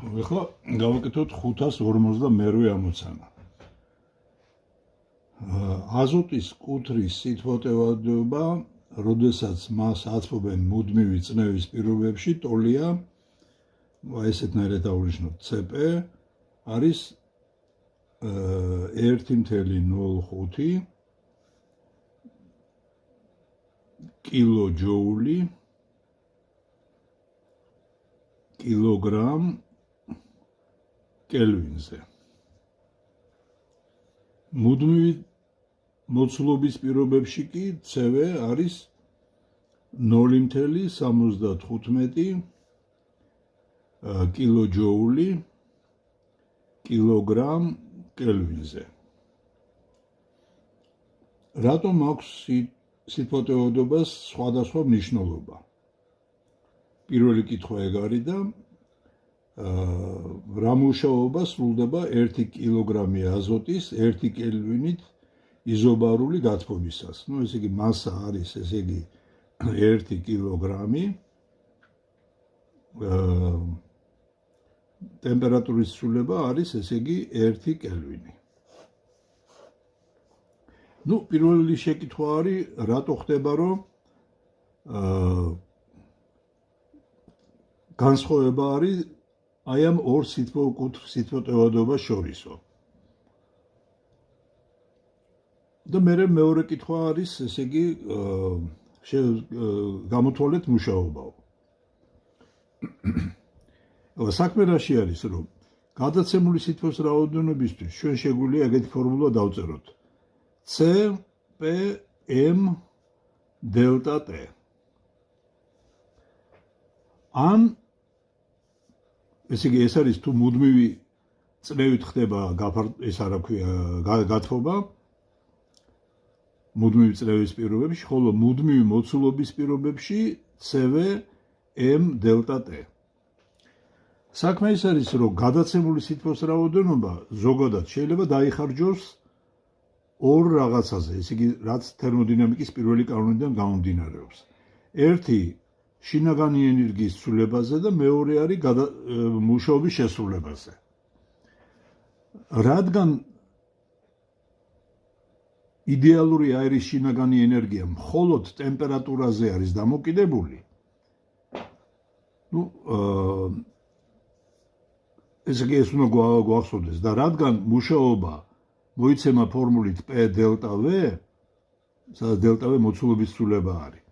ეხლა გავაკეთოთ 552 ამოცანა. აზოტის კუთრის სითბო-ტევადობა, როდესაც მას აწვობენ მუდმივი წნევის პირობებში, ტოლია, ესეთნაირად ავნიშნოთ CP, არის 1.05 კილოჯოული კილოგრამ კელვინზე. მუდმივი მოცულობის პირობებში კი CV არის 0.75 კილოჯოული კილოგრამ კელვინზე. რატომ აქვს სითბო-ტევადობას სხვადასხვა მნიშვნელობა? პირველი კითხვა ეგ არის და რა მუშაობა სრულდება 1 კილოგრამი აზოტის 1 კელვინით იზობარული გათბობისას. ესე იგი მასა არის, ესე იგი 1 კილოგრამი, ტემპერატურის ცვლილება არის, ესე იგი 1 კელვინი. პირველი შეკითხვა არის, რატო ხდება, რომ განსხვავება არის აი ამ ორ სითბო-ტევადობას შორისო. და მეორე კითხვა არის, ესე იგი, გამოთვალეთ მუშაობაო. საქმე რაში არის, რომ გადაცემული სითბოს რაოდენობისთვის ჩვენ შეგვიძლია ეგეთი ფორმულა დავწეროთ. CPm დელტა T. ან ესე იგი ეს არის თუ მუდმივი წნევით ხდება ეს არა ქვია გათბობა მუდმივი წნევის პირობებში, ხოლო მუდმივი მოცულობის პირობებში CVm დელტა T. საქმე ის არის, რომ გადაცემული სითბოს რაოდენობა ზოგადად შეიძლება დაიხარჯოს ორ რაღაცაზე, ესე იგი რაც თერმოდინამიკის პირველი კანონიდან გამომდინარეობს. ერთი შინაგანი ენერგიის ცვლილებაზე და მეორე არის მუშაობის შესრულებაზე. რადგან იდეალური აირის შინაგანი ენერგია მხოლოდ ტემპერატურაზე არის დამოკიდებული, ესე იგი ეს უნდა გვახსოვდეს და რადგან მუშაობა მოიცემა ფორმულით P დელტა V, სადაც დელტა V მოცულობის ცვლილება არის.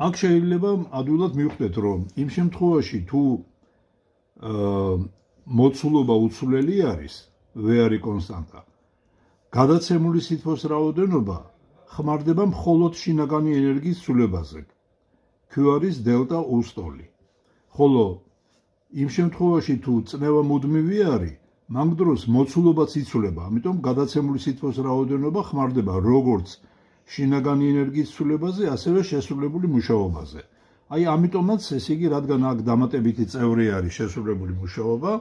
აქ შეიძლება ადვილად მივხვდეთ, რომ იმ შემთხვევაში თუ მოცულობა უცვლელი არის, V არის კონსტანტა, გადაცემული სითბოს რაოდენობა ხმარდება მხოლოდ შინაგანი ენერგიის ცვლილებაზე. Q არის დელტა U სტოლი. ხოლო იმ შემთხვევაში თუ წნევა მუდმივი არის, მაგ დროს მოცულობაც იცვლება, ამიტომ გადაცემული სითბოს რაოდენობა ხმარდება როგორც შინაგანი ენერგიის ცვლილებაზე, ასევე შესრულებული მუშაობაზე. აი ამიტომაც ესე იგი, რადგან აქ დამატებითი წევრი არის შესრულებული მუშაობა,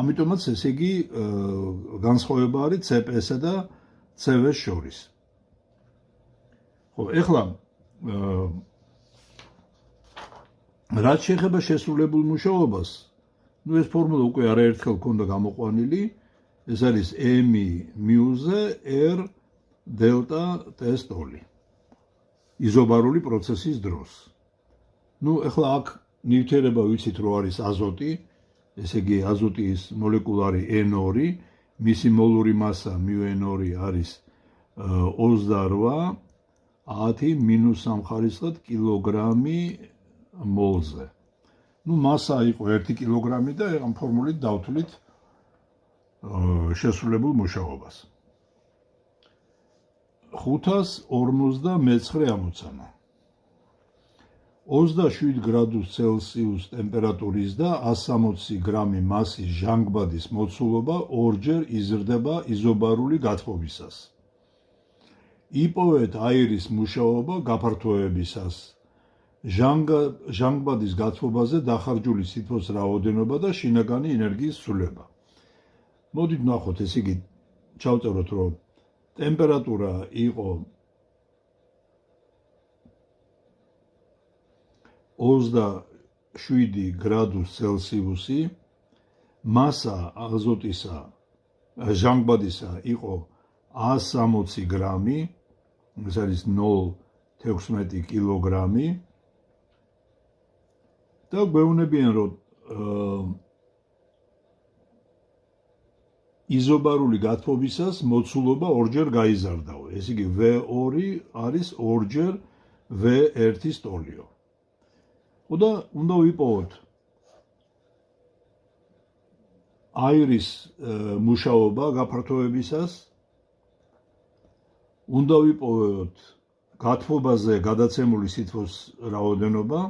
ამიტომაც ესე იგი განსხვავება არის CP-სა და CV-ს შორის. ხო, ეხლა რაც შეეხება შესრულებულ მუშაობას, ეს ფორმულა უკვე არაერთხელ ქონდა გამოყვანილი, ეს არის M μ-ზე R დელტა T სტოლი იზობარული პროცესის დროს. ეხლა აქ ნივთიერება ვიცით, რომ არის აზოტი, ესე იგი აზოტის მოლეკულარი N2, მისი მოლური მასა μN2 არის 28 10 - 3 კილოგრამი მოლზე. მასა იყო 1 კილოგრამი და ამ ფორმულით დავთვლით შესრულებულ მუშაობას. 559 ამოცანა. 27 გრადუს ცელსიუს ტემპერატურის და 160 გრამი მასის ჟანგბადის მოცულობა ორჯერ იზრდება იზობარული გათბობისას. იპოვეთ აირის მუშაობა გაფართოებისას. ჟანგბადის გათბობაზე დახარჯული სითბოს რაოდენობა და შინაგანი ენერგიის ცვლილება. მოდით ვნახოთ, ესე იგი ჩავწეროთ, რომ ტემპერატურა იყო 27 7 გრადუს ცელსიუსი, მასა აზოტისა ჟანგბადისა იყო 160 გრამი, ეს არის 0.16 კილოგრამი და გვეუბნებიან, რომ იზობარული გათბობისას მოცულობა ორჯერ გაიზარდაო. ეს იგი V2 არის ორჯერ V1-ის ტოლიო. და უნდა ვიპოვოთ აირის მუშაობა გაფართოებისას, უნდა ვიპოვოთ გათბობაზე გადაცემული სითბოს რაოდენობა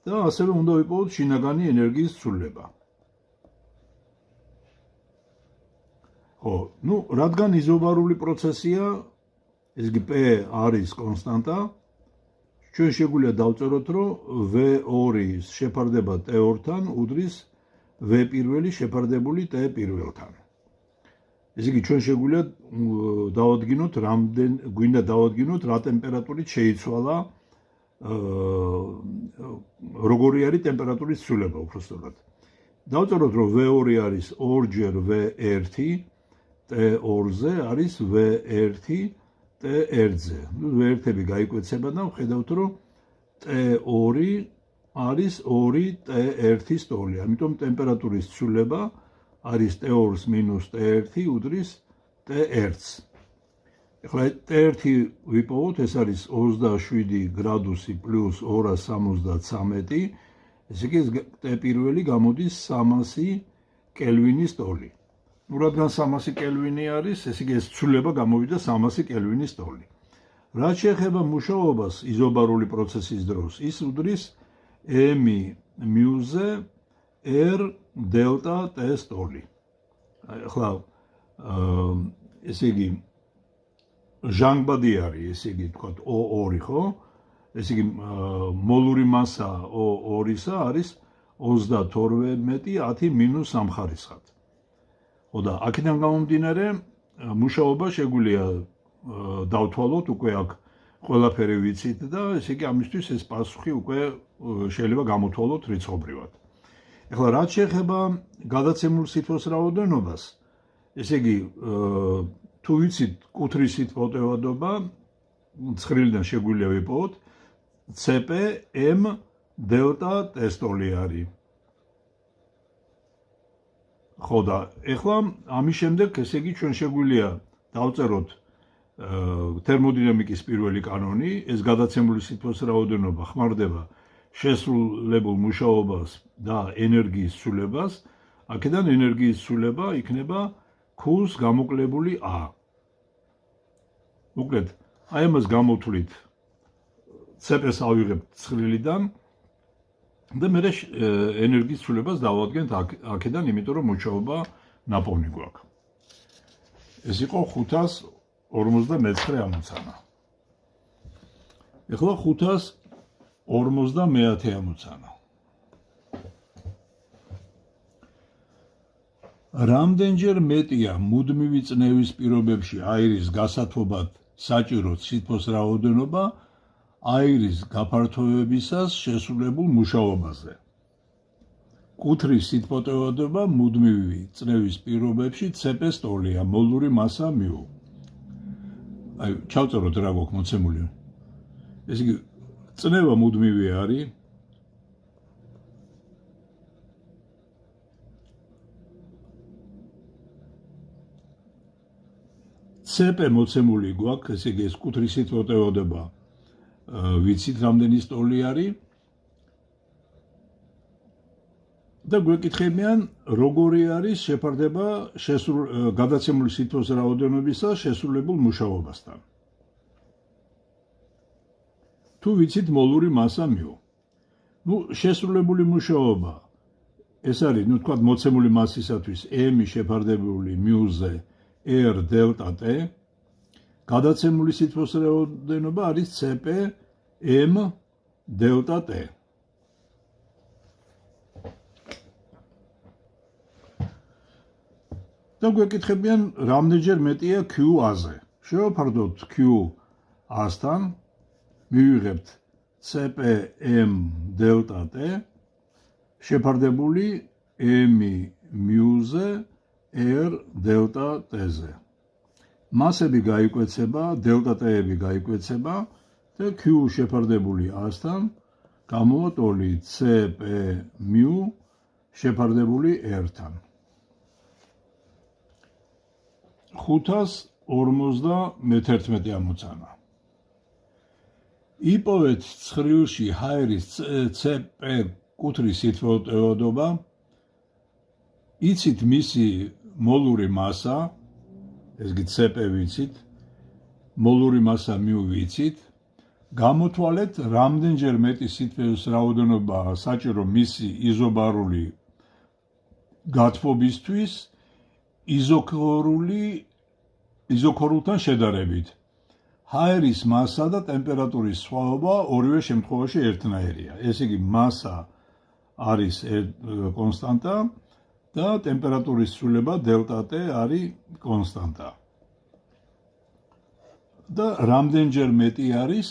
და ასევე უნდა ვიპოვოთ შინაგანი ენერგიის ცვლილება. რადგან იზობარული პროცესია, ეს იგი P არის კონსტანტა, ჩვენ შეგვიძლია დავწეროთ, რომ V2-ის შეფარდება T2-თან უდრის V1 შეფარდებული T1-თან. ეს იგი ჩვენ შეგვიძლია გვინდა დავადგინოთ რა ტემპერატურით შეიცვალა როგორი არის ტემპერატურის ცვლილება უბრალოდ. დავწეროთ, რომ V2 არის ორჯერ V1, T2-ზე არის V1 T1-ზე. V1-ები გაიკვეცება და ვხედავთ, რომ T2 არის 2 T1-ის ტოლი. ამიტომ ტემპერატურის ცვლილება არის T2 მინუს T1 უდრის T1-ს. ახლა T1 ვიპოვოთ, ეს არის 27 გრადუსი პლუს 273, ეს იგი T1 გამოდის 300 კელვინის ტოლი. რადგან 300 კელვინი არის, ეს იგი ეს ცვლილება გამოვიდა 300 კელვინის ტოლი. რაც შეეხება მუშაობას იზობარული პროცესის დროს, ის უდრის M μ-ზე R დელტა T-ს ტოლი. ახლა ესე იგი ჟანგბადი არის, ესე იგი თქვათ O2, ხო? ესე იგი მოლური მასა O2-ისა არის 32 მინუს 3 ხარისხად. და აქედან გამომდინარე მუშაობა შეგვიძლია დავთვალოთ, უკვე აქ ყველაფერი ვიცით და ესე იგი ამისთვის ეს პასუხი უკვე შეიძლება გამოთვალოთ რიცხობრივად. ახლა რაც შეეხება გადაცემულ სითბოს რაოდენობას, ესე იგი თუ ვიცით კუთრის სითბოტევადობა, ცხრილიდან შეგვიძლია ვიპოვოთ CP M დელტა T-ს ტოლი არის. ხო და ეხლა ამის შემდეგ ესე იგი ჩვენ შეგვიძლია დავწეროთ თერმოდინამიკის პირველი კანონი, ეს გადაცემული სითბოს რაოდენობა ხმარდება შესრულებულ მუშაობას და ენერგიის ცვლილებას, აქედან ენერგიის ცვლილება იქნება Q-ს გამოკლებული A. უკლედ, აი ამას გამოვთვლით CP-ს ავიღებთ ცხრილიდან და მე ენერგიის ცვლილებას დავადგენთ აქედან, იმიტომ რომ მუშაობა ნაპოვნი გვაქვს. ეს იყო 549 ამოცანა. ეხლა 550 ამოცანა. რამდენჯერ მეტია მუდმივი წნევის პირობებში აირის გასათბობად საჭირო სითბოს რაოდენობა აირის გაფართოებისას შესრულებულ მუშაობაზე. კუთრის სითბოტევადობა მუდმივი წნევის პირობებში CP-ს ტოლია, მოლური მასა μ. აი, ჩავწეროთ რა გვაქვს მოცემული. ეს იგი წნევა მუდმივი არის. CP მოცემული გვაქვს, ესე იგი ეს კუთრის სითბოტევადობა ვიცით რამდენის ტოლი არის და გვეკითხებიან როგორი არის შეფარდება გადაცემული სითბოს რაოდენობისა შესრულებულ მუშაობასთან. თუ ვიცით მოლური მასა μ. შესრულებული მუშაობა ეს არის, თქვათ მოცემული მასისათვის M შეფარდებული μ-ზე R დელტა T, გადაცემული სითბოს რაოდენობა არის CP M დელტა T. და გვეკითხებიან რამდენჯერ მეტია Q A-ზე. შევაფარდოთ Q A-სთან, მივიღებთ CP M დელტა T შეფარდებული m-ი μ-ზე r დელტა t-ზე. მასები გაიკვეცება, დელტა t-ები გაიკვეცება და q შეფარდებული a-სთან გამოვატოლი cp μ შეფარდებული r-თან. 551 ამოცანა. იპოვეთ ცხრილში ჰაერის cp კუთრის სითბოთეოდობა, იცით მისი მოლური მასა, ეს კი cp ვიცით, მოლური მასა μ ვიცით, გამოთვალეთ რამდენჯერ მეტი სითბოს რაოდენობაა საჭირო მისი იზობარული გათბობისთვის იზოქორულთან შედარებით. ჰაერის მასა და ტემპერატურის სხვაობა ორივე შემთხვევაში ერთნაირია. ეს იგი მასა არის კონსტანტა და ტემპერატურის ცვლილება დელტა t არის კონსტანტა. და რამდენჯერ მეტი არის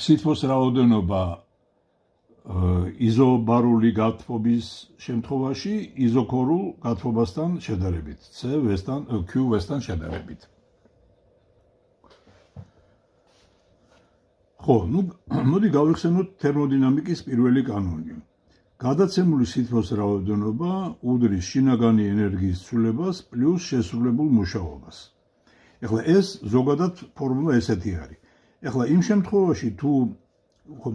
სითბოს რაოდენობა იზობარული გათბობის შემთხვევაში იზოქორულ გათბობასთან შედარებით, Q-ვესთან შედარებით. ხო, მოდი გავიხსენოთ თერმოდინამიკის პირველი კანონი. გადაცემული სითბოს რაოდენობა უდრის შინაგანი ენერგიის ცვლილებას პლუს შესრულებულ მუშაობას. ეხლა ეს ზოგადად ფორმულა ესეთი არის. ეხლა იმ შემთხვევაში თუ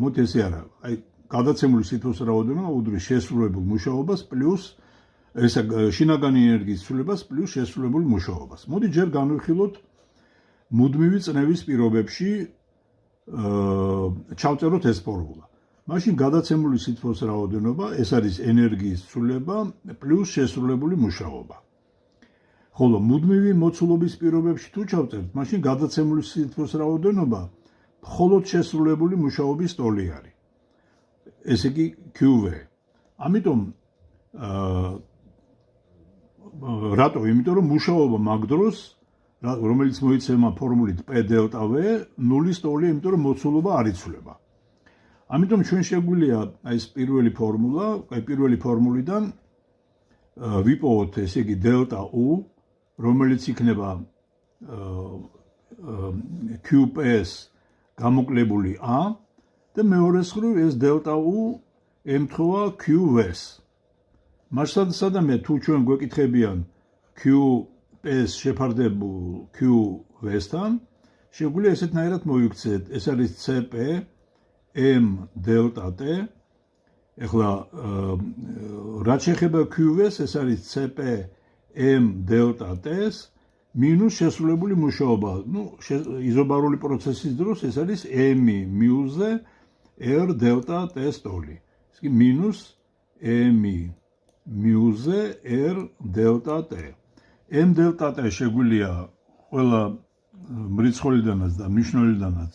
მოდი ესე არა, აი გადაცემული სითბოს რაოდენობა უდრის შესრულებულ მუშაობას პლუს შინაგანი ენერგიის ცვლილებას პლუს შესრულებულ მუშაობას. მოდი ჯერ განვიხილოთ მუდმივი წნევის პირობებში ჩავწეროთ ეს ფორმულა. მაშინ გადაცემული სითბოს რაოდენობა ეს არის ენერგიის ცვლილება პლუს შესრულებული მუშაობა. ხოლო მუდმივი მოცულობის პირობებში თუ ჩავწერთ, მაშინ გადაცემული სითბოს რაოდენობა მხოლოდ შესრულებული მუშაობის ტოლი არის. ესე იგი QV. ამიტომ რატო? იმიტომ რომ მუშაობა მაგ დროს, რომელიც მოიცემა ფორმულით P დელტა V, ნულის ტოლია, იმიტომ რომ მოცულობა არ იცვლება. ამიტომ ჩვენ შეგვიძლია ეს პირველი ფორმულა, პირველი ფორმულიდან ვიპოვოთ, ესე იგი დელტა U, რომელიც იქნება QPS გამოკლებული A და მეორე მხრივ ეს დელტა U ემთხვევა QV-ს. მასადამე თუ ჩვენ გვეკითხებიან QPS შეფარდებულ QV-სთან, შეგვიძლია ესეთნაირად მოვიქცეთ. ეს არის CP M დელტა T. ეხლა რაც შეეხება QV-ს, ეს არის CP M დელტა T-ს მინუს შესრულებული მუშაობა. იზობარული პროცესის დროს ეს არის M-ი μ-ზე R დელტა T-ს ტოლი. ეს კი მინუს M-ი μ-ზე R დელტა T. M დელტა T შეგვიძლია ყველა მრიცხველიდანაც და მნიშვნელიდანაც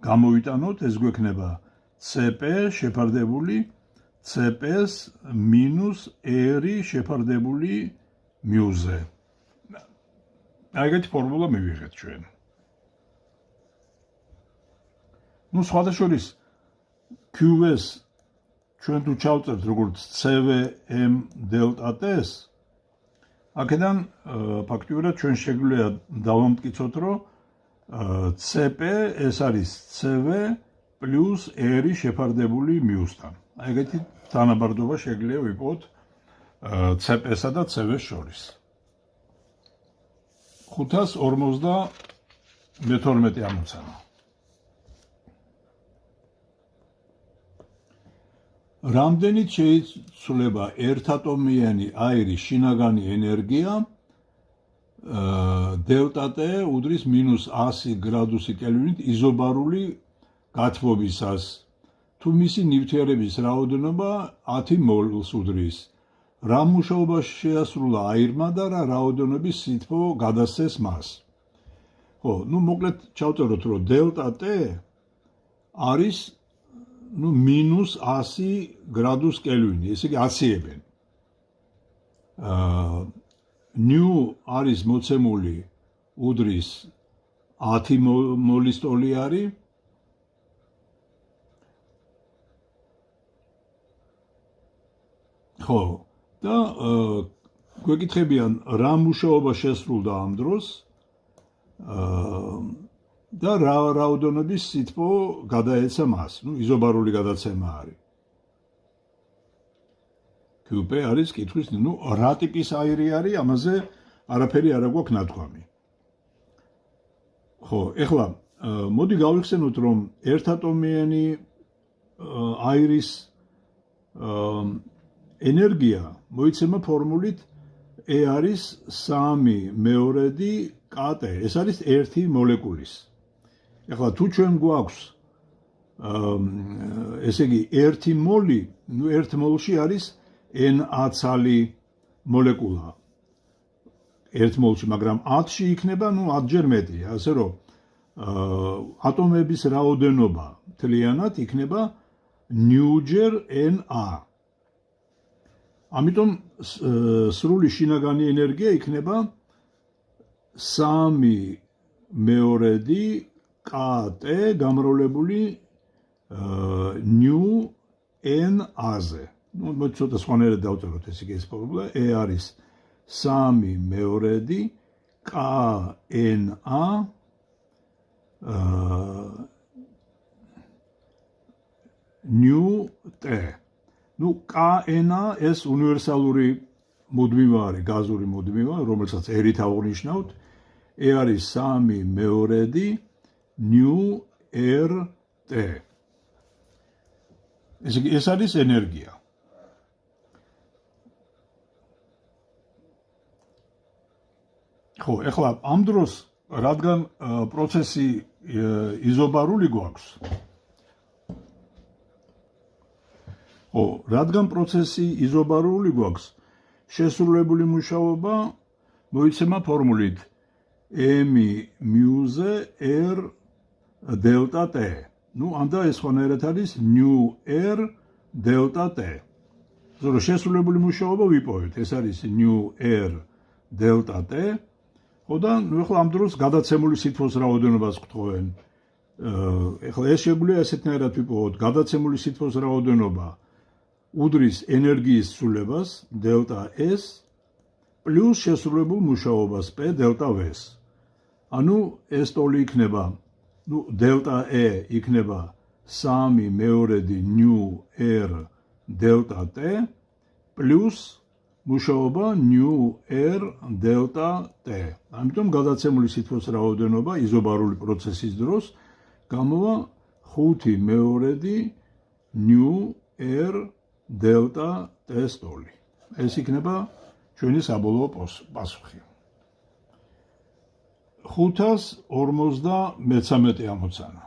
გამოვიტანოთ, ეს გვექნება CP შეფარდებული CP-ს მინუს R-ი შეფარდებული μ-ზე. ეგეთი ფორმულა მივიღეთ ჩვენ. სხვადასხვის QV-ს ჩვენ თუ ჩავწერთ როგორც CVM დელტა T-ს, აქედან ფაქტიურად ჩვენ შეგვიძლია დავამტკიცოთ, რომ CP ეს არის CV პლუს R-ი შეფარდებული μ-სთან. ეგეთი თანაბარდობა შეგვიძლია ვიპოვოთ CP-სა და CV-ს შორის. 552 ამოცანა. რამდენით შეიცვლება ერთატომიანი აირის შინაგანი ენერგია დელტა T უდრის მინუს 100 გრადუსი კელვინით იზობარული გათბობისას, თუ მისი ნივთიერების რაოდენობა 10 მოლს უდრის. რა მუშაობა შეასრულა აირმა და რა რაოდენობის სითბო გადასცეს მას. ხო, მოკლედ ჩავწეროთ, რომ დელტა T არის მინუს 100 გრადუს კელვინი, ესე იგი 100-ებენ. ნიუ არის მოცემული უდრის 10 მოლის ტოლი არის ხო და გვეკითხებიან რა მუშაობა შესრულდა ამ დროს და რა რაოდენობის სითბო გადაეცა მას. იზობარული გადაცემა არის. QP არის კითხვის, რა ტიპის აირი არის, ამაზე არაფერი არ აქვს ნათქვამი. ხო, ეხლა მოდი გავიხსენოთ, რომ ერთატომიანი აირის ენერგია მოიცემა ფორმულით E არის 3 KT. ეს არის ერთი მოლეკულის. ეხლა თუ ჩვენ გვაქვს ესე იგი ერთი მოლი, ერთ მოლში არის Na-ცალი მოლეკულა. ერთ მოლში, მაგრამ 10-ში იქნება, 10-ჯერ მეტი, ასე რომ ატომების რაოდენობა მთლიანად იქნება ნიუჯერ Na. ამიტომ სრული შინაგანი ენერგია იქნება 3 KT გამრავლებული ნიუ Na-ზე. ცოტა სხვანაირად დავწეროთ ეს ეს ფორმულა. E არის 3 KNA ნიუ T. KNA ეს უნივერსალური მუდმივა არის, გაზური მუდმივა, რომელსაც ერით აღნიშნავთ. E არის 3 ნიუ RT. ეს არის ენერგია. ხო, ეხლა ამ დროს რადგან პროცესი იზობარული გვაქვს. ხო, რადგან პროცესი იზობარული გვაქვს, შესრულებული მუშაობა მოიცემა ფორმულით M μ-ზე R დელტა T. ამდა ეს ხონერად არის ნიუ R დელტა T. ზოგადად შესრულებული მუშაობა ვიპოვეთ, ეს არის ნიუ R დელტა T. ხო და ეხლა ამ დროს გადაცემული სითბოს რაოდენობას გვთხოვენ. ეხლა ეს შეგვიძლია ესეთნაირად ვიპოვოთ, გადაცემული სითბოს რაოდენობა უდრის ენერგიის ცვლილებას დელტა S პლუს შესრულებულ მუშაობას P დელტა V-ს. ანუ ეს ტოლი იქნება, დელტა E იქნება 3 ნიუ R დელტა T პლუს მუშაობა ნიუ R დელტა T. ამიტომ გადაცემული სითბოს რაოდენობა იზობარული პროცესის დროს გამოვა 5 ნიუ R დელტა T ტოლი. ეს იქნება ჩვენი საბოლოო პასუხი. 553 ამოცანა.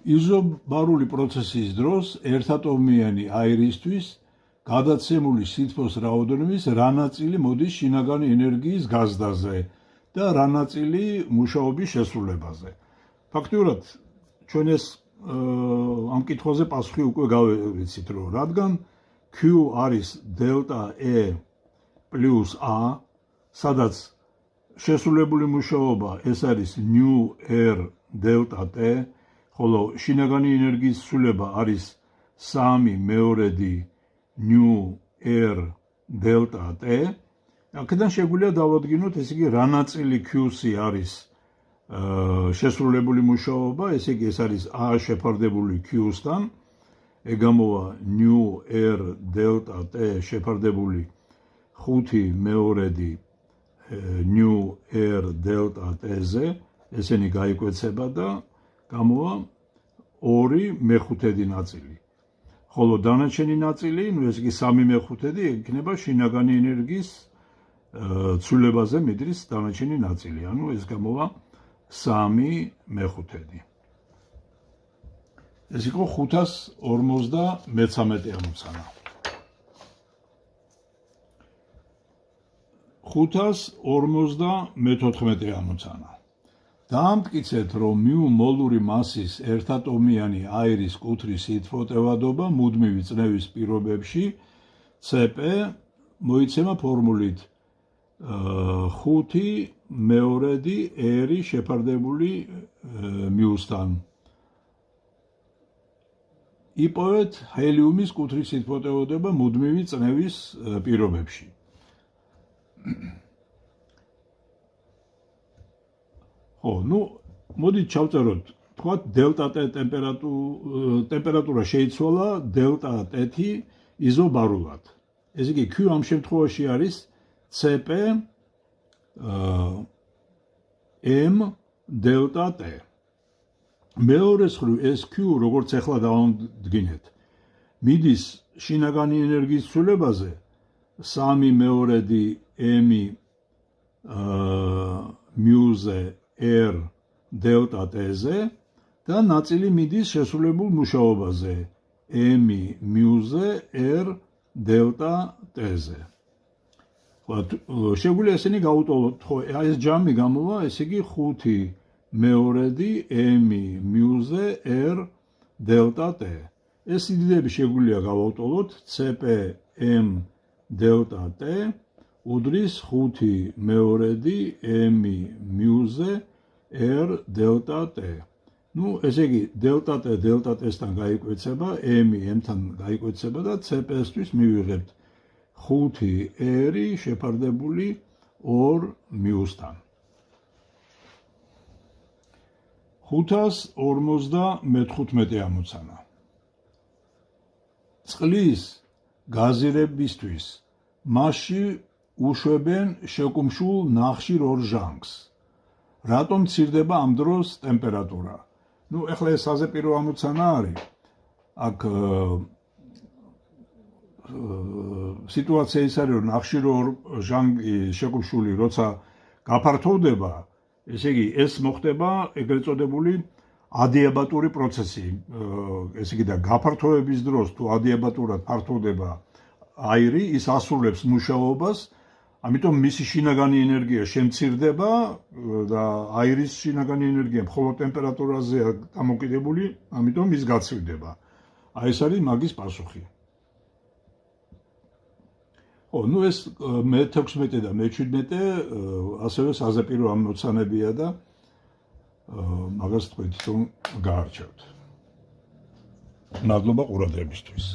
იზობარული პროცესის დროს ერთატომიანი აირისთვის გადაცემული სითბოს რაოდენობის რა ნაწილი მოდის შინაგანი ენერგიის გაზრდაზე და რა ნაწილი მუშაობის შესრულებაზე. ფაქტიურად ჩვენ ეს ამ კითხვაზე პასუხი უკვე გავეცით, რომ რადგან Q არის დელტა E პლუს A, სადაც შესრულებული მუშაობა ეს არის ნიუ R დელტა T, ხოლო შინაგანი ენერგიის ცვლილება არის 3 ნიუ R დელტა T. აქედან შეგვიძლია დავადგინოთ, ესე იგი, რა ნაწილი Q-C არის შესრულებული მუშაობა, ესე იგი, ეს არის A შეფარდებული Q-სთან, ეგამოვა ნიუ R დელტა T შეფარდებული 5 ნიუ R დელტა T-ზე, ესენი გაიკვეცება და გამოვა 2/5 ნაწილი. ხოლო დანარჩენი ნაწილი, ეს იგი 3/5 იქნება შინაგანი ენერგიის ცვლილებაზე მიდრის დანარჩენი ნაწილი, ანუ ეს გამოვა 3/5. ეს იყო 553 ამოცანა. 554 ამოცანა. დაამტკიცეთ, რომ მიუ მოლური მასის ერთატომიანი აირის კუთრის სითბო-ტევადობა მუდმივი წნევის პირობებში Cp მოიცემა ფორმულით 5 R შეფარდებული მიუსთან. იპოვეთ ჰელიუმის კუთრის სითბოთეოდება მუდმივი წნევის პირობებში. მოდით ჩავწეროთ, თქვათ დელტა T ტემპერატურა შეიცვალა დელტა T იზობარულად. ეს იგი Q ამ შემთხვევაში არის CP M დელტა T. მეორე მხრივ ეს Q, როგორც ახლა დავამდგინეთ, მიდის შინაგანი ენერგიის ცვლილებაზე 3/2 M μ-ზე R დელტა T-ზე და ნაწილი მიდის შესრულებულ მუშაობაზე M μ-ზე R დელტა T-ზე. შეგვიძლია ესენი გავუტოლოთ, ხო, ეს ჯამი გამოვა, ესე იგი 5/2 M μ-ზე R დელტა T. ეს სიდიდეები შეგვიძლია გავაუტოლოთ CP M დელტა T უდრის 5/2 M μ-ზე R დელტა T. ესე იგი დელტა T დელტა T-სთან გაიკვეცება, M M-თან გაიკვეცება და CP-სთვის მივიღებთ 5R შეფარდებული 2 μ-სთან. 555 ამოცანა. წყლის გაზირებისთვის მასში უშვებენ შეკუმშულ ნახშირ ორჟანგს. რატომ მცირდება ამ დროს ტემპერატურა? ეხლა ეს საზეპირო ამოცანა არის. აქ სიტუაცია ის არის, რომ ნახშირ ორჟანგი შეკუმშული როცა გაფართოვდება, ესე იგი ეს მოხდება ეგრეთ წოდებული ადიაბატური პროცესი. ესე იგი და გაფართოების დროს თუ ადიაბატურად ფართოვდება აირი, ის ასრულებს მუშაობას, ამიტომ მისი შინაგანი ენერგია შემცირდება და აირის შინაგანი ენერგია მხოლოდ ტემპერატურაზეა დამოკიდებული, ამიტომ ის გაცივდება. ეს არის მაგის პასუხი. ეს მე-16 და მე-17 ასევე საზეპირო ამოცანებია და მაგას თქვით რომ გაარჩევთ. მადლობა ყურადღებისთვის.